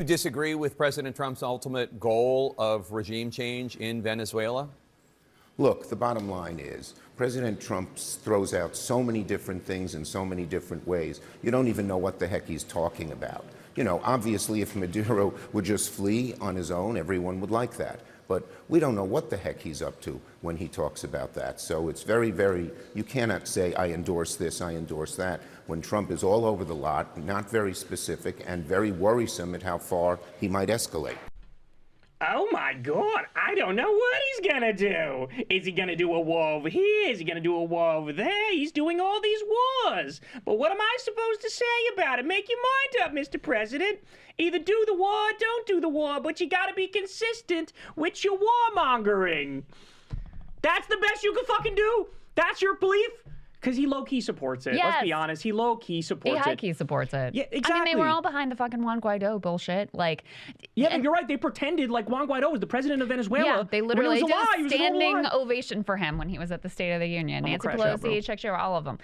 You disagree with President Trump's ultimate goal of regime change in Venezuela? Look, the bottom line is President Trump throws out so many different things in so many different ways, you don't even know what the heck he's talking about. You know, obviously, if Maduro would just flee on his own, everyone would like that. But we don't know what the heck he's up to when he talks about that. So it's very, you cannot say, I endorse this, I endorse that, when Trump is all over the lot, not very specific, and very worrisome at how far he might escalate. Oh my God, I don't know what he's gonna do. Is he gonna do a war over here? Is he gonna do a war over there? He's doing all these wars. But what am I supposed to say about it? Make your mind up, Mr. President. Either do the war or don't do the war, but you gotta be consistent with your warmongering. That's the best you can fucking do? That's your belief? Because he low-key supports it. Yes. Let's be honest. He low-key supports it. He high-key supports it. Yeah, exactly. I mean, they were all behind the fucking Juan Guaido bullshit. Like, yeah, but you're right. They pretended like Juan Guaido was the president of Venezuela. Yeah, they literally did a was standing ovation for him when he was at the State of the Union. Nancy Pelosi, Chuck Schumer, all of them.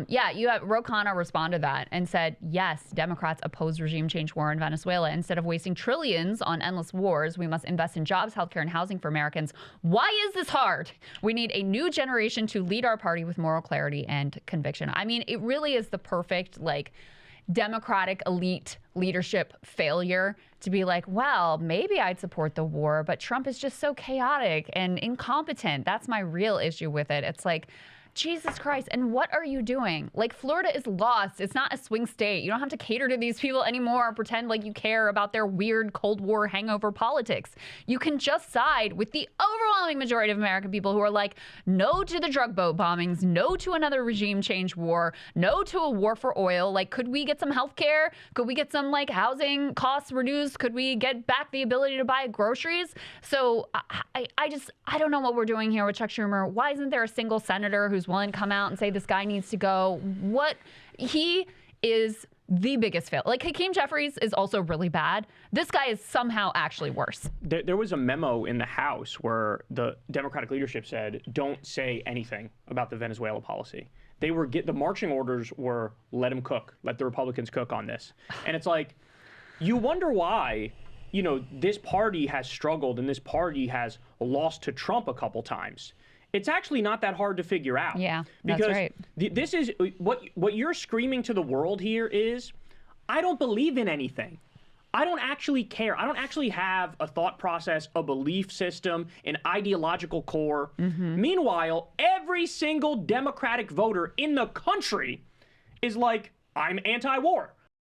Yeah, you have Ro Khanna responded to that and said, yes, Democrats oppose regime change war in Venezuela. Instead of wasting trillions on endless wars, we must invest in jobs, healthcare, and housing for Americans. Why is this hard? We need a new generation to lead our party with moral clarity and conviction. I mean, it really is the perfect, like, Democratic elite leadership failure to be like, well, maybe I'd support the war, but Trump is just so chaotic and incompetent. That's my real issue with it. It's like, Jesus Christ. And what are you doing? Like, Florida is lost. It's not a swing state. You don't have to cater to these people anymore or pretend like you care about their weird Cold War hangover politics. You can just side with the overwhelming majority of American people who are like, no to the drug boat bombings, no to another regime change war, no to a war for oil. Like, could we get some health care? Could we get some, like, housing costs reduced? Could we get back the ability to buy groceries? So I don't know what we're doing here with Chuck Schumer. Why isn't there a single senator who's willing to come out and say this guy needs to go? He is the biggest fail. Like, Hakeem Jeffries is also really bad. This guy is somehow actually worse. There was a memo in the House where the Democratic leadership said, don't say anything about the Venezuela policy. The marching orders were, let him cook, let the Republicans cook on this. And it's like, you wonder why, you know, this party has struggled and this party has lost to Trump a couple times. It's actually not that hard to figure out. Yeah, because that's right. This is what you're screaming to the world here is, I don't believe in anything. I don't actually care. I don't actually have a thought process, a belief system, an ideological core. Meanwhile, every single Democratic voter in the country is like, I'm anti-war.